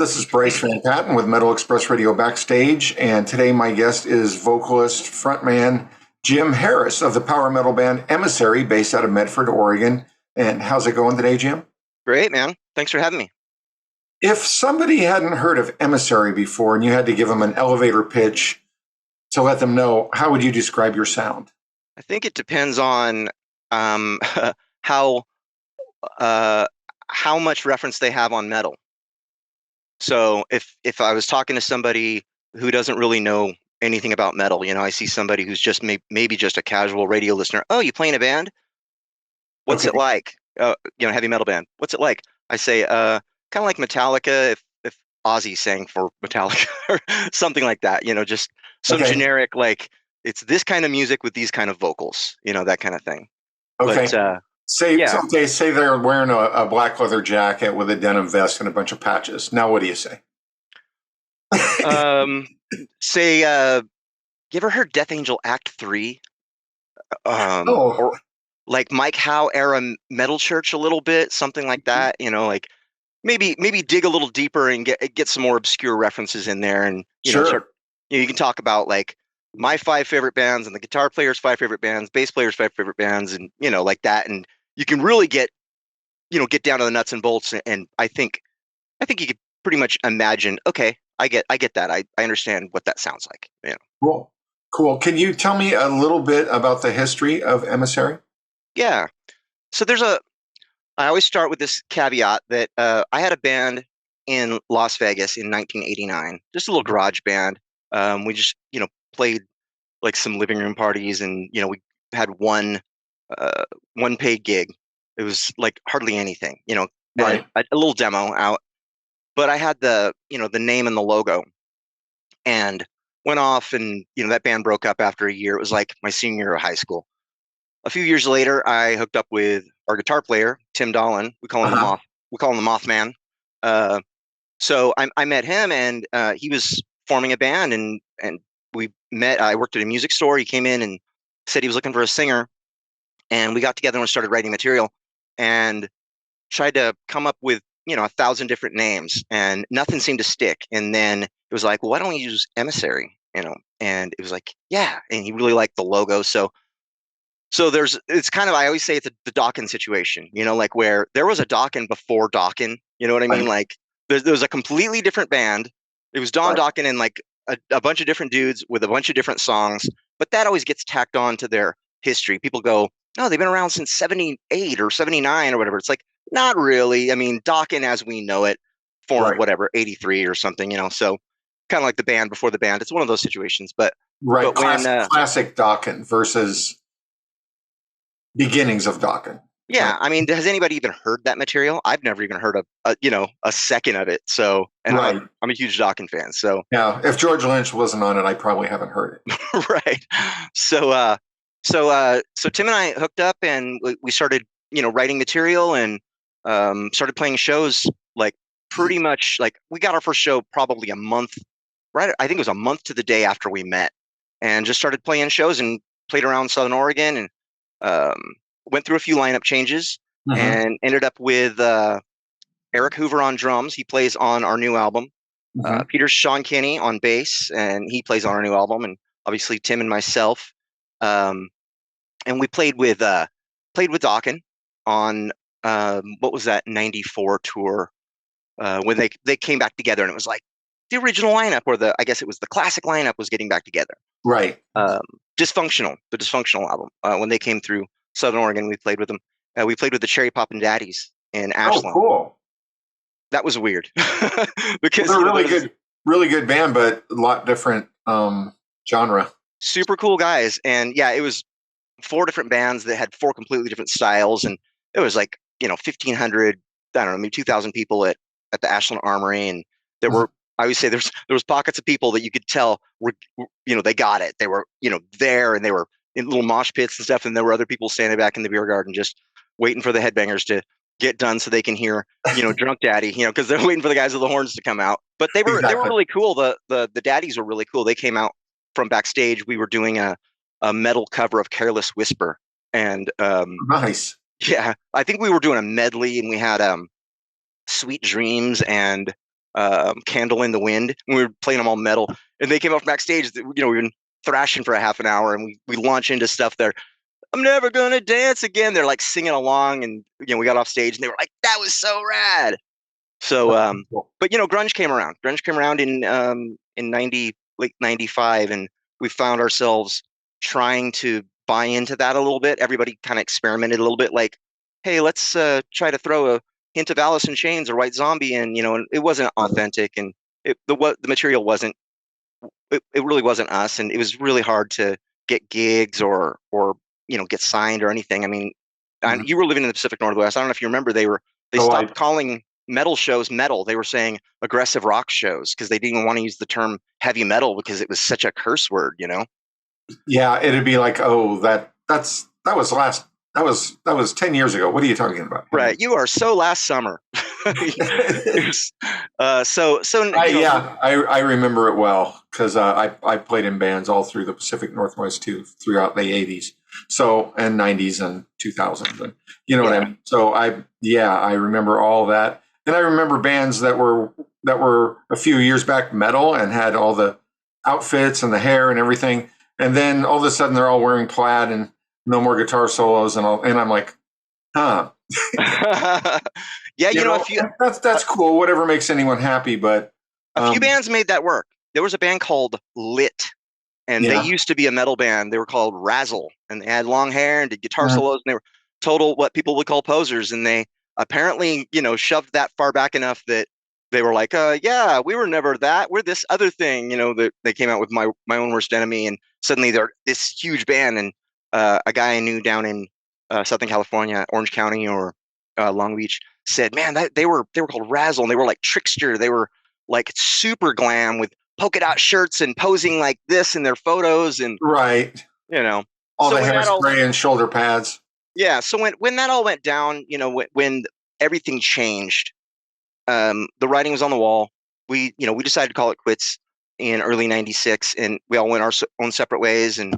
This is Bryce Van Patten with Metal Express Radio Backstage, and today my guest is vocalist, frontman Jym Harris of the power metal band Emissary, based out of Medford, Oregon. And how's it going today, Jym? Great, man. Thanks for having me. If somebody hadn't heard of Emissary before and you had to give them an elevator pitch to let them know, how would you describe your sound? I think it depends on how much reference they have on metal. So if I was talking to somebody who doesn't really know anything about metal, I see somebody who's just maybe just a casual radio listener. Oh, you play in a band? What's it like? Heavy metal band. What's it like? I say, kind of like Metallica if Ozzy sang for Metallica or something like that. Just some generic, like it's this kind of music with these kind of vocals. That kind of thing. Okay. But, say they're wearing a black leather jacket with a denim vest and a bunch of patches. Now, what do you say? You ever heard Death Angel Act 3? Or like Mike Howe era Metal Church a little bit, something like that. Like maybe dig a little deeper and get some more obscure references in there, and you can talk about like my 5 favorite bands and the guitar player's 5 favorite bands, bass player's 5 favorite bands, and like that, and you can really get down to the nuts and bolts. And I think you could pretty much imagine. Okay, I get that. I understand what that sounds like. Cool. Can you tell me a little bit about the history of Emissary? Yeah. So I always start with this caveat that I had a band in Las Vegas in 1989, just a little garage band. We just played like some living room parties, and we had one paid gig. It was like hardly anything, right. A little demo out, but I had the name and the logo, and went off, and that band broke up after a year. It was like my senior year of high school. A few years later, I hooked up with our guitar player, Tim Dolan. We call him the Mothman. So I met him, and he was forming a band, and we met. I worked at a music store. He came in and said he was looking for a singer, and we got together and started writing material and tried to come up with 1,000 different names, and nothing seemed to stick. And then it was like, well, why don't we use Emissary? And it was like, yeah. And he really liked the logo. So it's kind of, I always say it's the Dokken situation, like where there was a Dokken before Dokken, you know what I mean? Like there was a completely different band. It was Don Dokken and like a bunch of different dudes with a bunch of different songs, but that always gets tacked on to their history. People go, oh, they've been around since 78 or 79 or whatever. It's like, not really. I mean, Dokken as we know it formed 83 or something, so kind of like the band before the band. It's one of those situations, but classic Dokken versus beginnings of Dokken. Yeah, I mean, has anybody even heard that material? I've never even heard a second of it. So, and I'm a huge Dokken fan. So, yeah, if George Lynch wasn't on it, I probably haven't heard it. Right. So Tim and I hooked up, and we started, writing material, and started playing shows. Like pretty much, like we got our first show probably a month. Right, I think it was a month to the day after we met, and just started playing shows and played around Southern Oregon, and went through a few lineup changes, and ended up with Eric Hoover on drums. He plays on our new album. Peter Sean Kinney on bass, and he plays on our new album. And obviously Tim and myself. And we played with Dokken on what was that 94 tour when they came back together, and it was like the original lineup, or I guess it was the classic lineup, was getting back together. Right. The Dysfunctional album. When they came through Southern Oregon, we played with them. We played with the Cherry Poppin' Daddies in Ashland. Oh, cool. That was weird because they're really good band, but a lot different genre. Super cool guys, and yeah, it was 4 different bands that had 4 completely different styles, and it was like 1,500, I don't know, maybe 2,000 people at the Ashland Armory, and there were. I always say there was pockets of people that you could tell were they got it. They were there, and they were in little mosh pits and stuff, and there were other people standing back in the beer garden just waiting for the headbangers to get done so they can hear Drunk Daddy, because they're waiting for the guys with the horns to come out. But they were really cool. The Daddies were really cool. They came out from backstage. We were doing a metal cover of Careless Whisper, and nice. Yeah, I think we were doing a medley, and we had Sweet Dreams and Candle in the Wind. We were playing them all metal, and they came up backstage. We've been thrashing for a half an hour, and we launch into stuff there. I'm never gonna dance again. They're like singing along, and we got off stage, and they were like, "That was so rad." So, but grunge came around. Grunge came around in late '95, and we found ourselves trying to buy into that a little bit. Everybody kind of experimented a little bit, like, "Hey, let's try to throw a hint of Alice in Chains or White Zombie in," and it wasn't authentic, and the material wasn't. It really wasn't us, and it was really hard to get gigs or get signed or anything. I mean, you were living in the Pacific Northwest. I don't know if you remember, they stopped calling metal shows metal. They were saying aggressive rock shows because they didn't even want to use the term heavy metal because it was such a curse word. Yeah, it'd be like, oh, that was 10 years ago. What are you talking about? Right. You are so last summer. I remember it well because I played in bands all through the Pacific Northwest too, throughout the 80s, and 90s and 2000s, and what I mean. So I remember all that, and I remember bands that were a few years back metal and had all the outfits and the hair and everything, and then all of a sudden they're all wearing plaid and no more guitar solos and I'm like, huh. Yeah, that's cool. Whatever makes anyone happy, but a few bands made that work. There was a band called Lit, and they used to be a metal band. They were called Razzle, and they had long hair and did guitar solos, and they were total what people would call posers. And they apparently, shoved that far back enough that they were like, yeah, we were never that. We're this other thing. That they came out with my own worst enemy, and suddenly they're this huge band. And a guy I knew down in Southern California, Orange County or Long Beach, said, man, that they were called Razzle, and they were like Trickster. They were like super glam with polka dot shirts and posing like this in their photos, and right, all the hairspray and shoulder pads. Yeah. So when that all went down, when everything changed, the writing was on the wall. We decided to call it quits in early '96, and we all went our own separate ways, and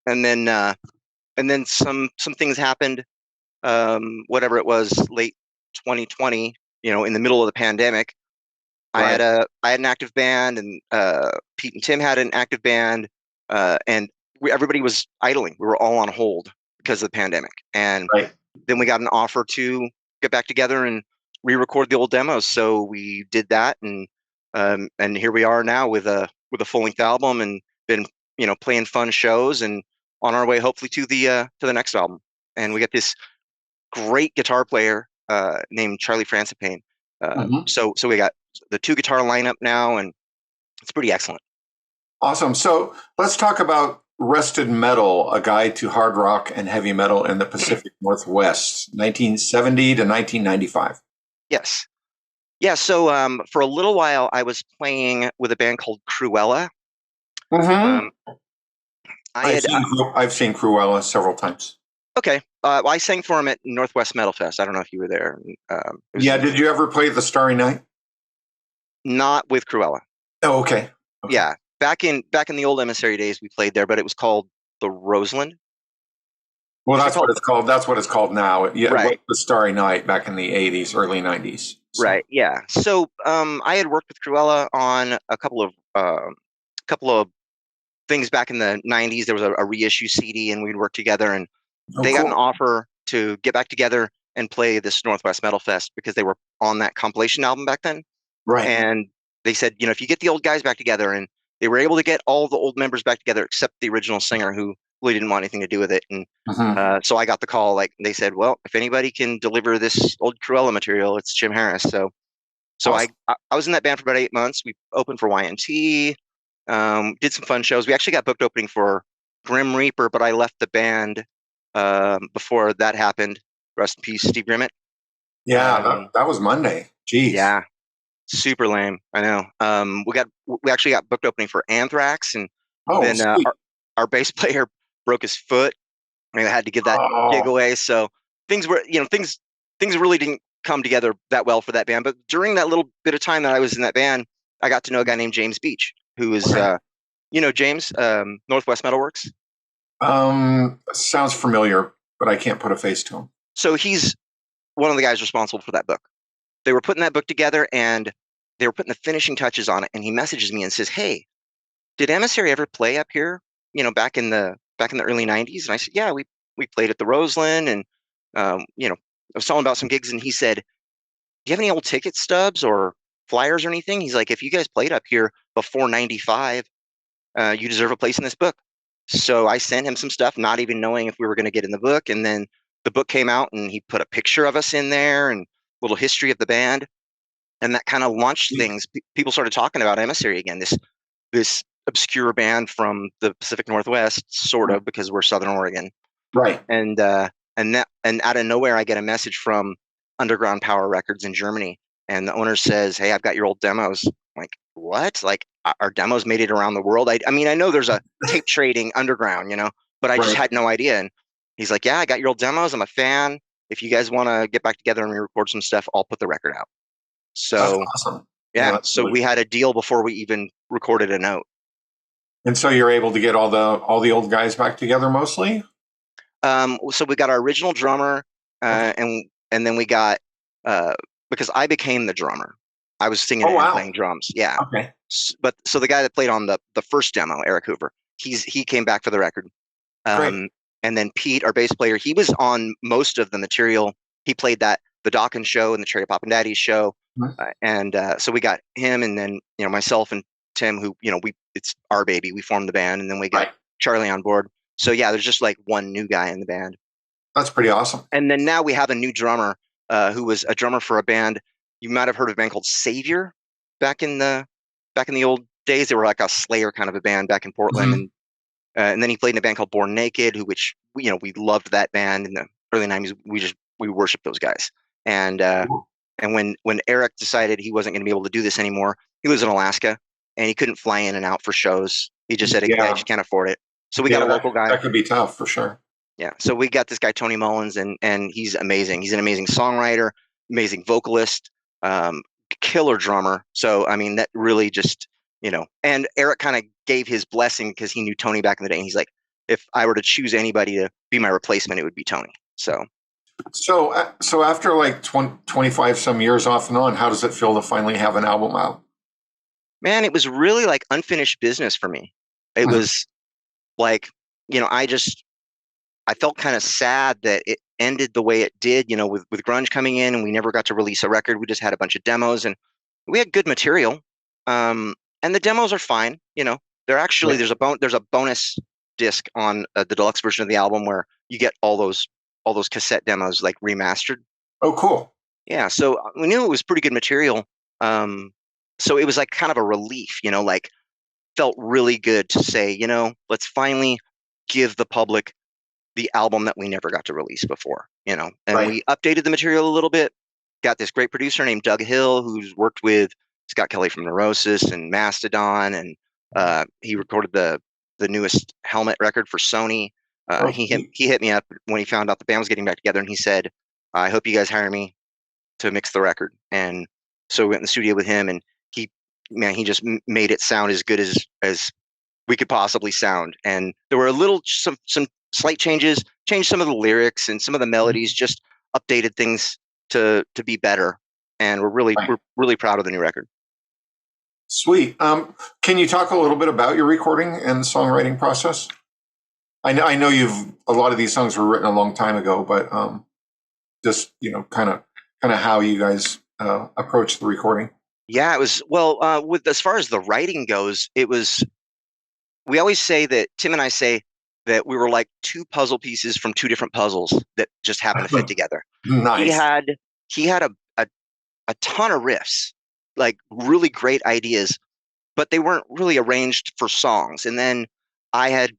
then some things happened. Whatever it was, late 2020, in the middle of the pandemic, right. I had an active band, and Pete and Tim had an active band, and everybody was idling. We were all on hold because of the pandemic, and then we got an offer to get back together and re-record the old demos. So we did that, and here we are now with a full-length album, and been playing fun shows, and on our way hopefully to the next album. And we got this great guitar player named Charlie Francipane. So we got the 2 guitar lineup now, and it's pretty excellent. Awesome. So let's talk about Wretched Metal, a guide to hard rock and heavy metal in the Pacific Northwest, 1970 to 1995. Yes. Yeah. So for a little while, I was playing with a band called Cruella. I've seen Cruella several times. Okay. I sang for him at Northwest Metal Fest. I don't know if you were there. Did you ever play the Starry Night? Not with Cruella. Oh, okay. Yeah. Back in the old Emissary days, we played there, but it was called the Roseland. Well, that's what it's called. That's what it's called now. Yeah, right. The Starry Night back in the 80s, early 90s. So. Right. Yeah. So I had worked with Cruella on a couple of things back in the 90s. There was a reissue CD, and we'd work together, and they got an offer to get back together and play this Northwest Metal Fest because they were on that compilation album back then. Right. And they said, if you get the old guys back together, and they were able to get all the old members back together except the original singer, who really didn't want anything to do with it. And so I got the call. Like, they said, well, if anybody can deliver this old Cruella material, it's Jym Harris. So awesome. I was in that band for about 8 months. We opened for YNT, did some fun shows. We actually got booked opening for Grim Reaper, but I left the band before that happened. Rest in peace, Steve Grimmett. Yeah, that was Monday. Jeez. Yeah. Super lame. I know. We actually got booked opening for Anthrax, and then our bass player broke his foot. I had to give that gig away. So things really didn't come together that well for that band. But during that little bit of time that I was in that band, I got to know a guy named James Beach, who is, James, Northwest Metalworks. Sounds familiar, but I can't put a face to him. So he's one of the guys responsible for that book. They were putting that book together, and they were putting the finishing touches on it, and he messages me and says, "Hey, did Emissary ever play up here? Back in the early '90s?" And I said, "Yeah, we played at the Roseland, and I was telling about some gigs." And he said, "Do you have any old ticket stubs or flyers or anything?" He's like, "If you guys played up here before '95, you deserve a place in this book." So I sent him some stuff, not even knowing if we were going to get in the book. And then the book came out, and he put a picture of us in there and a little history of the band, and that kind of launched things. People started talking about Emissary again. This obscure band from the Pacific Northwest, sort of, because we're Southern Oregon. Right. And out of nowhere, I get a message from Underground Power Records in Germany, and the owner says, "Hey, I've got your old demos." I'm like, what? Like, our demos made it around the world? I mean, I know there's a tape trading underground, but I just had no idea. And he's like, "Yeah, I got your old demos. I'm a fan. If you guys want to get back together and re-record some stuff, I'll put the record out." That's So awesome. yeah, Well, so we had a deal before we even recorded a note. and so you're able to get all the old guys back together mostly? So we got our original drummer, Okay. and then we got because I became the drummer. I was singing Oh, and wow. playing drums. Yeah. Okay. But so the guy that played on the first demo, Eric Hoover, he came back for the record. Great. And then Pete, our bass player, he was on most of the material. He played the Dawkins show and the Cherry Pop and Daddy's show, Mhm. and so we got him, and then myself and Tim, who it's our baby. We formed the band, and then we got Right. Charlie on board. So yeah, there's just like one new guy in the band. That's pretty awesome. And then now we have a new drummer, who was a drummer for a band. You might have heard of a band called Savior back in the old days. They were like a Slayer kind of a band back in Portland, Mhm. and then he played in a band called Born Naked, which we loved that band in the early '90s. We worshiped those guys. And when Eric decided he wasn't going to be able to do this anymore, he was in Alaska and he couldn't fly in and out for shows. He just said, "I Yeah. just can't afford it." So we got Yeah, a local guy. that could be tough for sure. Yeah. So we got this guy, Tony Mullins, and he's amazing. He's an amazing songwriter, amazing vocalist, um, killer drummer. So, I mean, that really just, and Eric kind of gave his blessing because he knew Tony back in the day. And he's like, if I were to choose anybody to be my replacement, it would be Tony. So after like 25 some years off and on, how does it feel to finally have an album out? Man, it was really like unfinished business for me. It Mhm. was like, I felt kind of sad that it ended the way it did, with grunge coming in, and we never got to release a record. We just had a bunch of demos, and we had good material. And the demos are fine. They're actually Right. there's a bonus disc on the deluxe version of the album where you get all those cassette demos like remastered. Oh, cool. Yeah, so we knew it was pretty good material. Um, so it was like kind of a relief, like felt really good to say, let's finally give the public the album that we never got to release before, and Right. we updated the material a little bit. Got this great producer named Doug Hill, who's worked with Scott Kelly from Neurosis and Mastodon, and he recorded the newest Helmet record for Sony. Oh, He hit me up when he found out the band was getting back together, and he said, "I hope you guys hire me to mix the record." And so we went in the studio with him, and he, man, he just made it sound as good as we could possibly sound. And there were some slight changes, changed some of the lyrics and some of the melodies, just updated things to be better. And right. we're really proud of the new record. Sweet. Can you talk a little bit about your recording and songwriting process? I know a lot of these songs were written a long time ago, but just kind of how you guys approach the recording. Yeah, it was with as far as the writing goes, we always say that Tim and I say that we were like two puzzle pieces from two different puzzles that just happened to fit together. He Nice. had he had a ton of riffs, like really great ideas, but they weren't really arranged for songs. And then I had,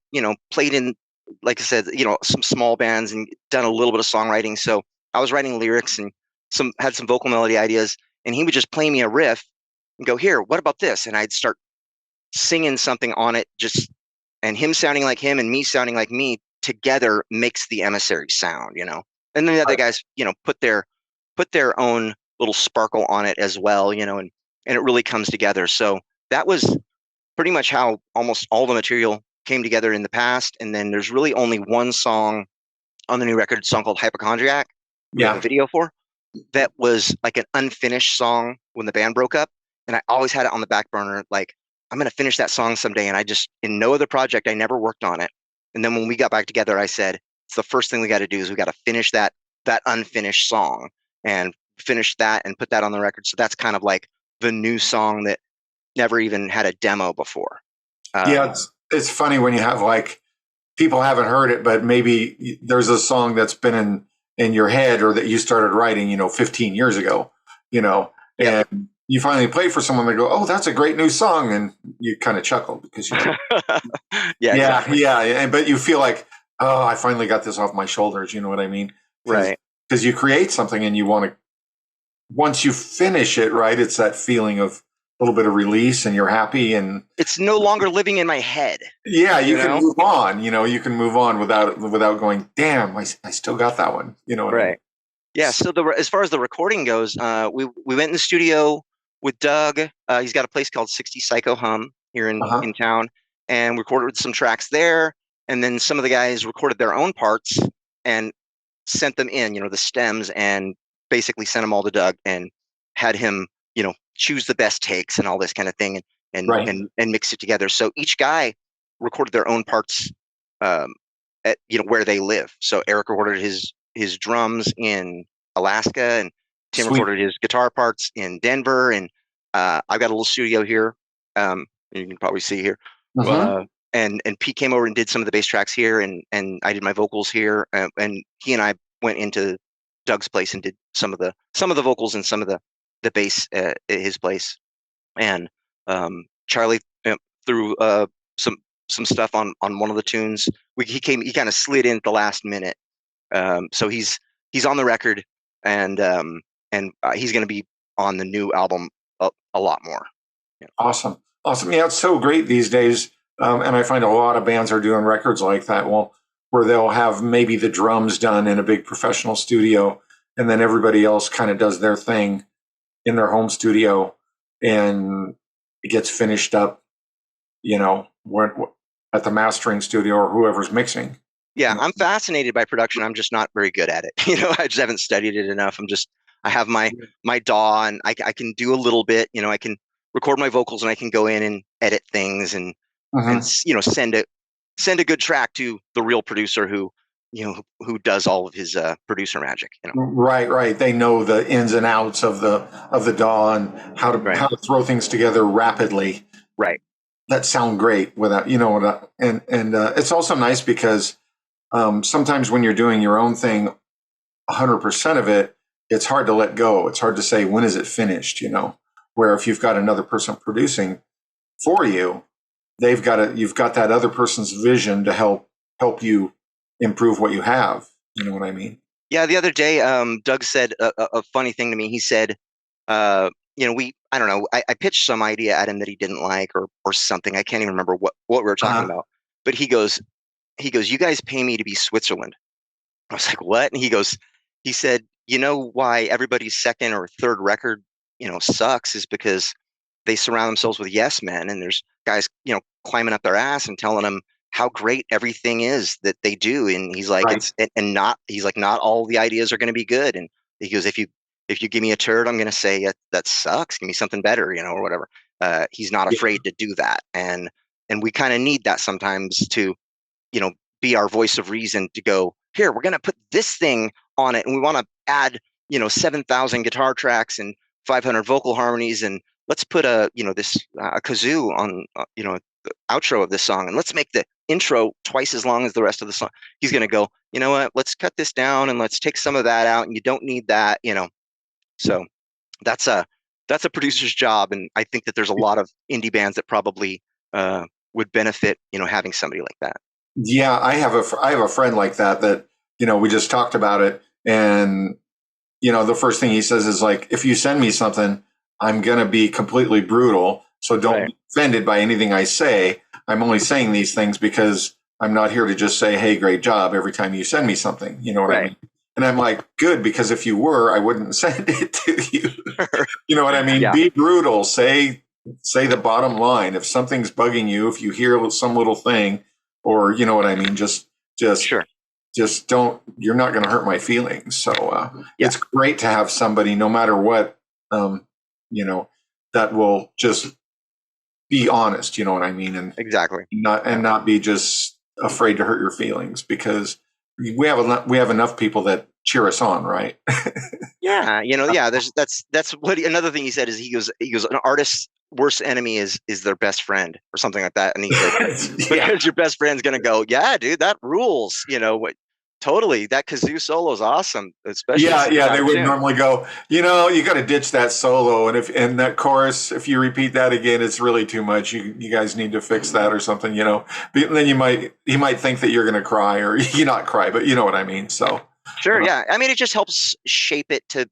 played in, like I said, some small bands and done a little bit of songwriting. So I was writing lyrics and had some vocal melody ideas, and he would just play me a riff and go, "Here, what about this?" And I'd start singing something on it, and him sounding like him and me sounding like me together makes the Emissary sound, And then the other Right. guys, put their own little sparkle on it as well, and it really comes together. So that was pretty much how almost all the material came together in the past. And then there's really only one song on the new record, a song called Hypochondriac, we have a Yeah. video for, that was like an unfinished song when the band broke up. and I always had it on the back burner. Like, I'm going to finish that song someday. And in no other project, I never worked on it. And then when we got back together, I said, it's the first thing we got to do is we got to finish that unfinished song and finish that and put that on the record. So that's kind of like the new song that never even had a demo before. Yeah, it's funny when you have like people haven't heard it, but maybe there's a song that's been in your head or that you started writing, 15 years ago, Yep. and you finally play for someone. They go, "Oh, that's a great new song," and you kind of chuckle because Yeah, exactly. but you feel like, oh, I finally got this off my shoulders. You know what I mean? Right. Because you create something and you want to. Once you finish it, right? It's that feeling of a little bit of release, and you're happy, and it's no longer living in my head. yeah, you can move on. You can move on without going, damn, I still got that one. You know what I mean? Yeah. So as far as the recording goes, we went in the studio with Doug. He's got a place called 60 Psycho Hum here in town, and recorded some tracks there. And then some of the guys recorded their own parts and sent them in, the stems, and basically sent them all to Doug and had him, choose the best takes and all this kind of thing, Right. and mix it together. So each guy recorded their own parts at where they live. So Eric recorded his drums in Alaska, and Tim Sweet. recorded his guitar parts in Denver, and I've got a little studio here. You can probably see here. And Pete came over and did some of the bass tracks here, and I did my vocals here, and he and I went into Doug's place and did some of the vocals and some of the bass at his place. And Charlie threw some stuff on one of the tunes. He kind of slid in at the last minute. So he's on the record, and he's going to be on the new album a lot more. Yeah. Awesome. Yeah, it's so great these days. And I find a lot of bands are doing records like that. Well, where they'll have maybe the drums done in a big professional studio, and then everybody else kind of does their thing in their home studio, and it gets finished up, at the mastering studio or whoever's mixing. Yeah, I'm fascinated by production. I'm just not very good at it. I just haven't studied it enough. I have my DAW, and I can do a little bit. I can record my vocals, and I can go in and edit things, and send a good track to the real producer who does all of his producer magic. Right. They know the ins and outs of the DAW and how to throw things together rapidly. Right. That sound great without and it's also nice because sometimes when you're doing your own thing, 100% of it, it's hard to let go. It's hard to say, when is it finished? Where if you've got another person producing for you, you've got that other person's vision to help you improve what you have. You know what I mean? Yeah. The other day, Doug said a funny thing to me. He said, I don't know, I pitched some idea at him that he didn't like or something. I can't even remember what we were talking about. But he goes, you guys pay me to be Switzerland. I was like, what? And he said, why everybody's second or third record, sucks is because they surround themselves with yes men, and there's guys, climbing up their ass and telling them how great everything is that they do. And he's like, not all the ideas are going to be good. And he goes, if you give me a turd, I'm going to say that sucks. Give me something better, or whatever. He's not afraid to do that. And we kind of need that sometimes to, be our voice of reason to go, here, we're going to put this thing on it. And we want to add, 7,000 guitar tracks and 500 vocal harmonies. And let's put a kazoo on, the outro of this song. And let's make the intro twice as long as the rest of the song. He's going to go, you know what, let's cut this down and let's take some of that out. And you don't need that, So that's a producer's job. And I think that there's a lot of indie bands that probably would benefit, having somebody like that. Yeah, I have a friend like that, we just talked about it. And, the first thing he says is like, if you send me something, I'm going to be completely brutal. So don't be offended by anything I say. I'm only saying these things because I'm not here to just say, hey, great job every time you send me something. You know what I mean? And I'm like, good, because if you were, I wouldn't send it to you. You know what I mean? Yeah. Be brutal. Say the bottom line. If something's bugging you, if you hear some little thing, or you know what I mean, just sure. Just don't. You're not going to hurt my feelings. So it's great to have somebody, no matter what, that will just be honest, you know what I mean? And Exactly. not be just afraid to hurt your feelings, because we have enough people that cheer us on, right? Yeah, that's what another thing he said is he goes an artist's worst enemy is their best friend or something like that, and he said Yeah. because your best friend's gonna go, yeah, dude, that rules, what. Totally, that kazoo solo is awesome, especially They would normally go, you got to ditch that solo, and that chorus, if you repeat that again, it's really too much. You guys need to fix that or something, But then he might think that you're going to cry, or you not cry, but you know what I mean. So sure, yeah. I mean, it just helps shape it to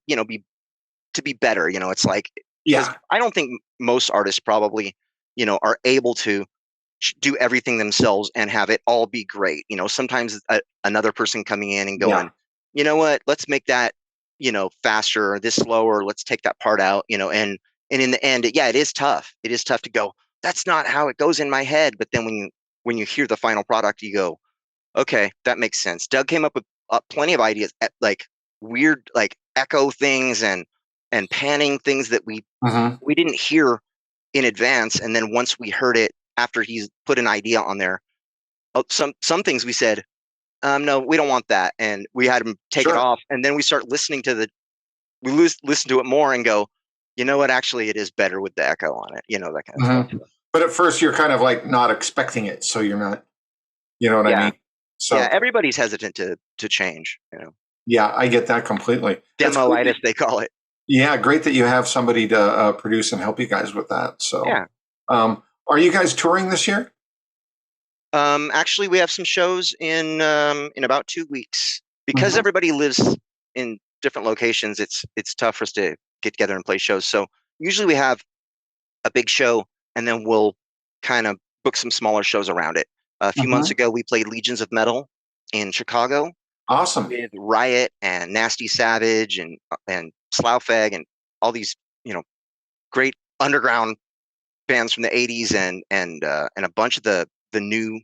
be better. It's like, because I don't think most artists probably are able to do everything themselves and have it all be great. Sometimes another person coming in and going, you know what, let's make that, faster or this slower. Let's take that part out, and in the end, it is tough. It is tough to go, that's not how it goes in my head. But then when you hear the final product, you go, okay, that makes sense. Doug came up with plenty of ideas, like weird, like echo things and panning things that we didn't hear in advance. And then once we heard it, after he's put an idea on there, some things we said, no, we don't want that, and we had him take it off. And then we start listening to listen to it more and go, you know what? Actually, it is better with the echo on it. That kind of stuff. But at first, you're kind of like not expecting it, so you're not. You know what I mean? So everybody's hesitant to change. Yeah, I get that completely. Demoitis, they call it. Yeah, great that you have somebody to produce and help you guys with that. So yeah. Are you guys touring this year? Actually, we have some shows in about 2 weeks. Because everybody lives in different locations, it's tough for us to get together and play shows. So usually we have a big show, and then we'll kind of book some smaller shows around it. A few months ago, we played Legions of Metal in Chicago. Awesome. With Riot and Nasty Savage and Slough-Fag and all these great underground bands from the 80s and a bunch of the new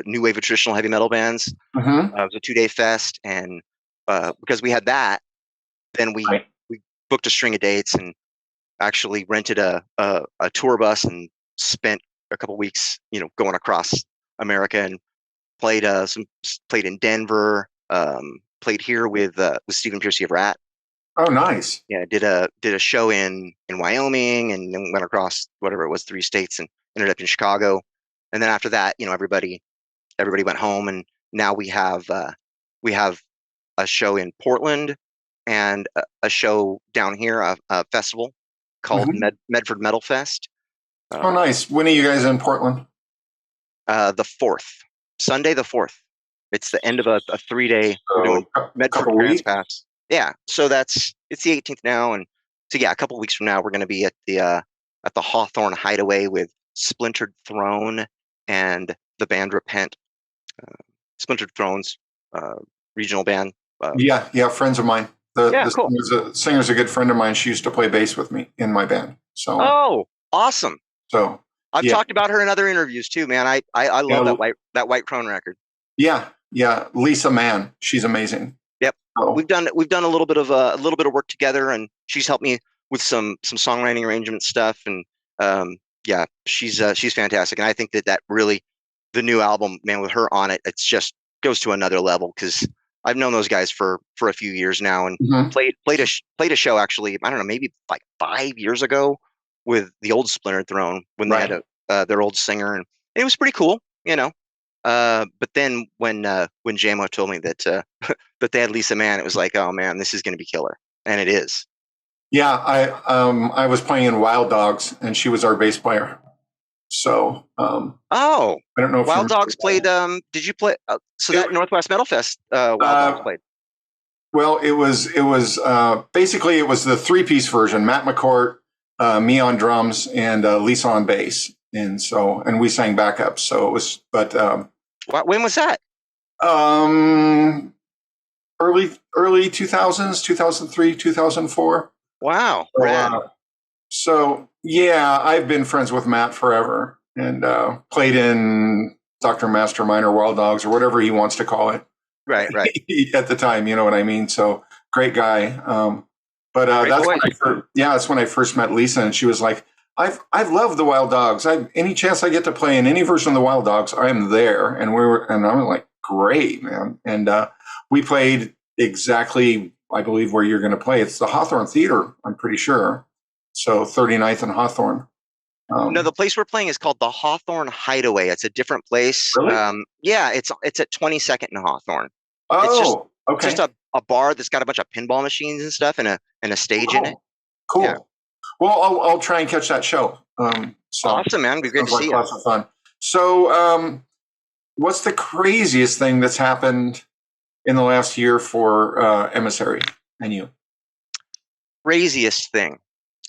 wave of traditional heavy metal bands. It was a 2-day fest, and because we had that, then we booked a string of dates and actually rented a tour bus and spent a couple weeks going across America and played in Denver, played here with Stephen Piercy of Rat. Oh, nice. Yeah, did a show in Wyoming, and then went across whatever it was, 3 states, and ended up in Chicago. And then after that, everybody went home, and now we have a show in Portland and a show down here, a festival called Medford Metal Fest. Oh, nice. When are you guys in Portland? The 4th, Sunday the 4th. It's the end of a 3-day. We're doing Medford Grants Pass. Yeah, so it's the 18th now, and so a couple weeks from now we're going to be at the Hawthorne Hideaway with Splintered Throne and the band Repent. Splintered Throne's regional band. Friends of mine. The singer's a good friend of mine. She used to play bass with me in my band. So awesome. So I've talked about her in other interviews too, man. I love that White Crone record. Yeah, Lisa Mann, she's amazing. Yep. So we've done a little bit of work together, and she's helped me with some songwriting arrangement stuff, and she's fantastic. And I think that really, the new album, man, with her on it, it's just goes to another level, because I've known those guys for a few years now, and played a show, actually, I don't know, maybe like 5 years ago, with the old Splintered Throne, when they had their old singer, and it was pretty cool, but then when JMO told me that that they had Lisa Mann, it was like, oh man, this is going to be killer, and it is. Yeah, I was playing in Wild Dogs, and she was our bass player. So I don't know if Wild Dogs played. Did you play? That Northwest Metal Fest, Wild Dogs played. Well, it was basically it was the 3-piece version: Matt McCourt, me on drums, and Lisa on bass, and we sang backup. So it was, but when was that? Early 2000s, 2003, 2004. Wow. So yeah, I've been friends with Matt forever, and played in Dr. Mastermind or Wild Dogs or whatever he wants to call it. Right. At the time, you know what I mean? So great guy. But that's Yeah, that's when I first met Lisa, and she was like, I've loved the Wild Dogs. Any chance I get to play in any version of the Wild Dogs, I am there. And I was like, great, man. And we played exactly, I believe, where you're going to play. It's the Hawthorne Theater, I'm pretty sure. So 39th and Hawthorne. No, the place we're playing is called the Hawthorne Hideaway. It's a different place. Really? Yeah, it's at 22nd and Hawthorne. Oh, It's just okay. a bar that's got a bunch of pinball machines and stuff and a stage in it. Cool. Yeah. Well, I'll try and catch that show. So Awesome, man. It'd be great to see you. Lots of fun. So, what's the craziest thing that's happened in the last year for Emissary and you? Craziest thing.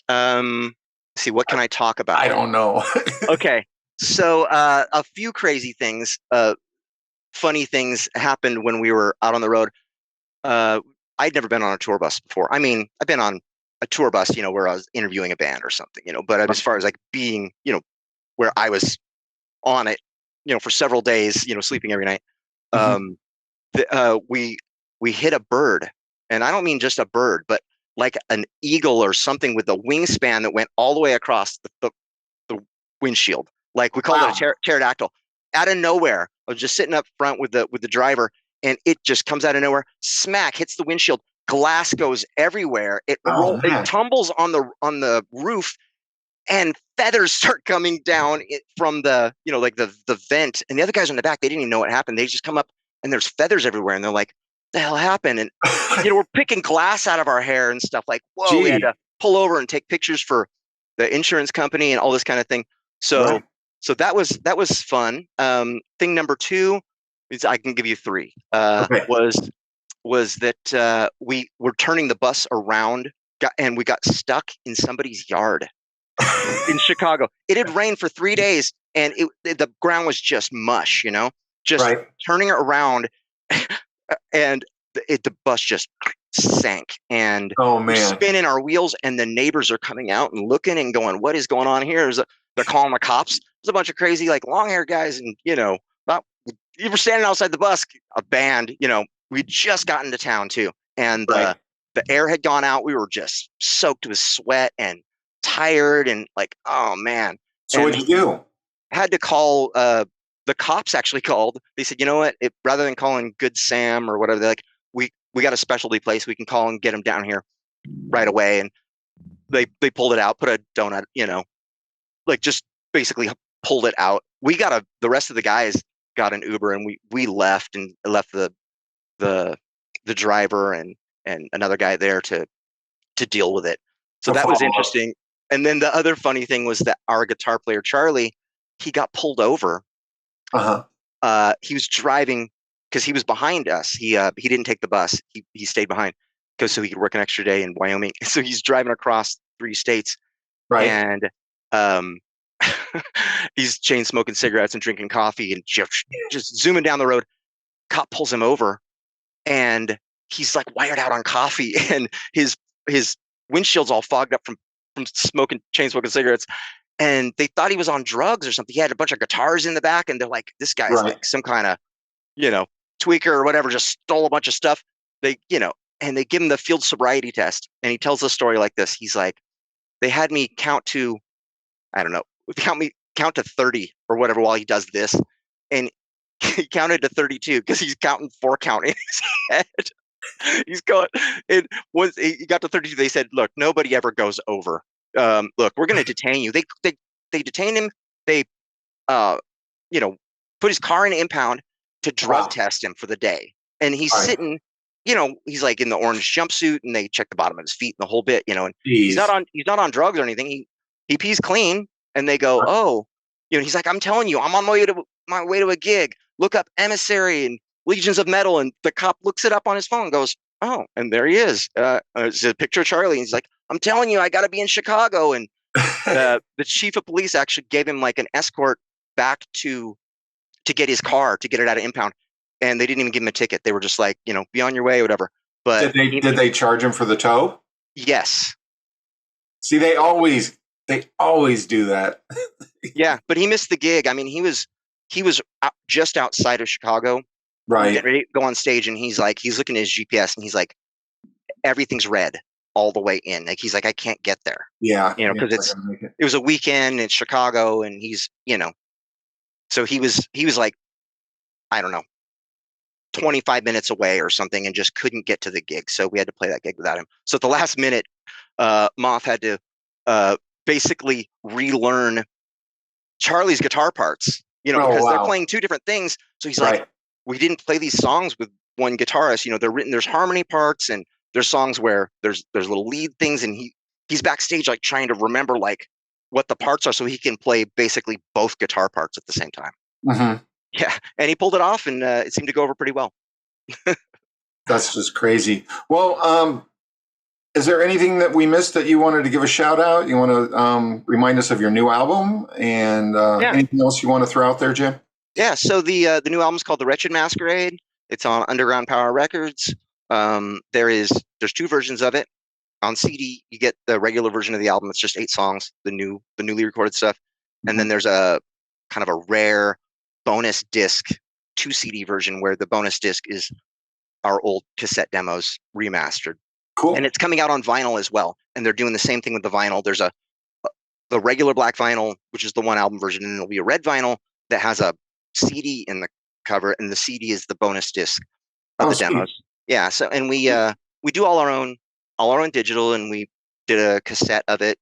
See, what can I talk about? I don't know. Okay. So a few crazy things, funny things happened when we were out on the road. I'd never been on a tour bus before. I mean, I've been on a tour bus, where I was interviewing a band or something, but as far as like being, where I was on it, for several days, sleeping every night, we hit a bird, and I don't mean just a bird, but like an eagle or something with a wingspan that went all the way across the windshield. Like we called it a pterodactyl. Out of nowhere, I was just sitting up front with the driver, and it just comes out of nowhere, smack, hits the windshield, glass goes everywhere. It tumbles on the roof, and feathers start coming down from the like the vent. And the other guys in the back, they didn't even know what happened. They just come up, and there's feathers everywhere, and they're like, "The hell happened?" And we're picking glass out of our hair and stuff. Like, whoa, Gee. We had to pull over and take pictures for the insurance company and all this kind of thing. So that was fun. Thing number 2 is, I can give you 3. Was that we were turning the bus around, and we got stuck in somebody's yard in Chicago. It had rained for 3 days, and the ground was just mush, just turning it around, and the bus just sank, and we're spinning our wheels, and the neighbors are coming out and looking and going, "What is going on here?" They're calling the cops. There's a bunch of crazy, like, long-haired guys, and you were standing outside the bus, a band, we'd just gotten to town too, and the air had gone out. We were just soaked with sweat and tired, and like, oh man. So what'd you do? Had to call. The cops actually called. They said, "You know what? Rather than calling Good Sam or whatever, they're like, we got a specialty place. We can call and get him down here right away." And they pulled it out, put a donut, like just basically pulled it out. The rest of the guys got an Uber, and we left the driver and another guy there to deal with it. So that was interesting. And then the other funny thing was that our guitar player, Charlie, he got pulled over. He was driving because he was behind us. He didn't take the bus. He stayed behind so he could work an extra day in Wyoming. So he's driving across 3 states. And he's chain smoking cigarettes and drinking coffee and just zooming down the road. Cop pulls him over, and he's like wired out on coffee, and his windshield's all fogged up from chain smoking cigarettes. And they thought he was on drugs or something. He had a bunch of guitars in the back, and they're like, "This guy's like some kind of, tweaker or whatever, just stole a bunch of stuff." And they give him the field sobriety test, and he tells the story like this. He's like, "They had me count to, I don't know, count to 30 or whatever while he does this." And he counted to 32 because he's counting 4 count in his head. He's going, and once he got to 32, they said, "Look, nobody ever goes over. Look, we're going to detain you." They detained him. They, put his car in impound to drug test him for the day. And he's sitting, he's like in the orange jumpsuit, and they check the bottom of his feet and the whole bit, and he's not on drugs or anything. He pees clean, and they go, "Oh," he's like, "I'm telling you, I'm on my way to a gig. Look up Emissary and Legions of Metal." And the cop looks it up on his phone and goes, "Oh," and there he is. It's a picture of Charlie. And he's like, "I'm telling you, I got to be in Chicago." And the chief of police actually gave him like an escort back to get his car, to get it out of impound. And they didn't even give him a ticket. They were just like, "Be on your way," or whatever. But did they charge him for the tow? Yes. See, they always do that. Yeah, but he missed the gig. I mean, he was just outside of Chicago, right? Getting ready to go on stage, and he's looking at his GPS, and he's like, everything's red all the way in. Like he's like, I can't get there. Yeah. Because it was a weekend in Chicago, and he's, so he was like, I don't know, 25 minutes away or something, and just couldn't get to the gig. So we had to play that gig without him. So at the last minute, Moth had to basically relearn Charlie's guitar parts, because they're playing two different things. So he's like, we didn't play these songs with one guitarist. They're written, there's harmony parts, and there's songs where there's little lead things, and he's backstage like trying to remember like what the parts are so he can play basically both guitar parts at the same time. Mm-hmm. Yeah, and he pulled it off, and it seemed to go over pretty well. That's just crazy. Well, is there anything that we missed that you wanted to give a shout out? You want to remind us of your new album and anything else you want to throw out there, Jim? Yeah, so the new album is called The Wretched Masquerade. It's on Underground Power Records. There's two versions of it. On CD, you get the regular version of the album. It's just 8 songs, the newly recorded stuff. Mm-hmm. And then there's a kind of a rare bonus disc 2 CD version where the bonus disc is our old cassette demos remastered. Cool. And it's coming out on vinyl as well. And they're doing the same thing with the vinyl. There's the regular black vinyl, which is the one album version, and there'll be a red vinyl that has a CD in the cover, and the CD is the bonus disc of the demos. Yeah. So, and we do all our own digital, and we did a cassette of it.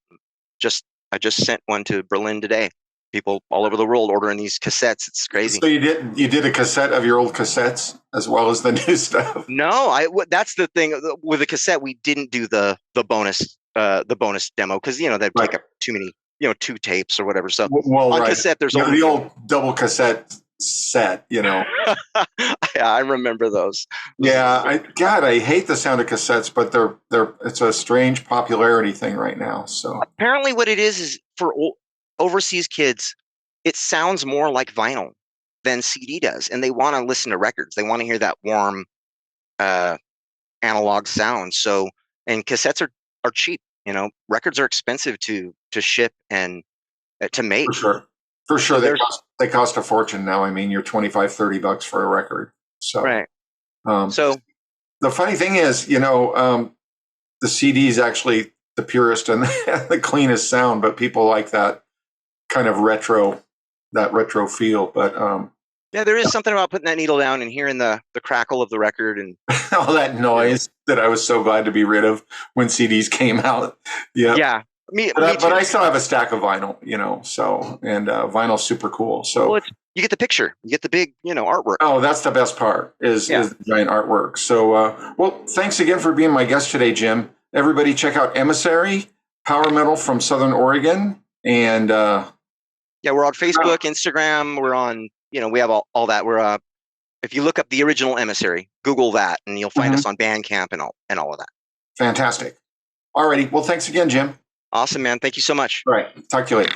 I just sent one to Berlin today. People all over the world ordering these cassettes. It's crazy. So you did a cassette of your old cassettes as well as the new stuff? No, that's the thing with the cassette. We didn't do the bonus demo because that'd take up too many 2 tapes or whatever. So on cassette, there's only the old double cassette set. Yeah, I remember those. Yeah, I hate the sound of cassettes, but it's a strange popularity thing right now. So apparently, what it is for overseas kids, it sounds more like vinyl than CD does, and they want to listen to records. They want to hear that warm analog sound. So, and cassettes are cheap. Records are expensive to ship and to make. For sure. They cost a fortune now. I mean, you're $25-$30 for a record. So right. So the funny thing is, the CD is actually the purest and the cleanest sound, but people like that kind of retro feel. But yeah, there is something about putting that needle down and hearing the crackle of the record and all that noise that I was so glad to be rid of when CDs came out. Yeah. Yeah. But I still have a stack of vinyl, so, and vinyl's super cool. So you get the picture, you get the big, artwork. Oh, that's the best part is the giant artwork. So, well, thanks again for being my guest today, Jim. Everybody check out Emissary, power metal from Southern Oregon. And we're on Facebook, Instagram. We're on, we have all that. We're if you look up the original Emissary, Google that, and you'll find us on Bandcamp and all of that. Fantastic. All righty. Well, thanks again, Jim. Awesome, man. Thank you so much. All right. Talk to you later.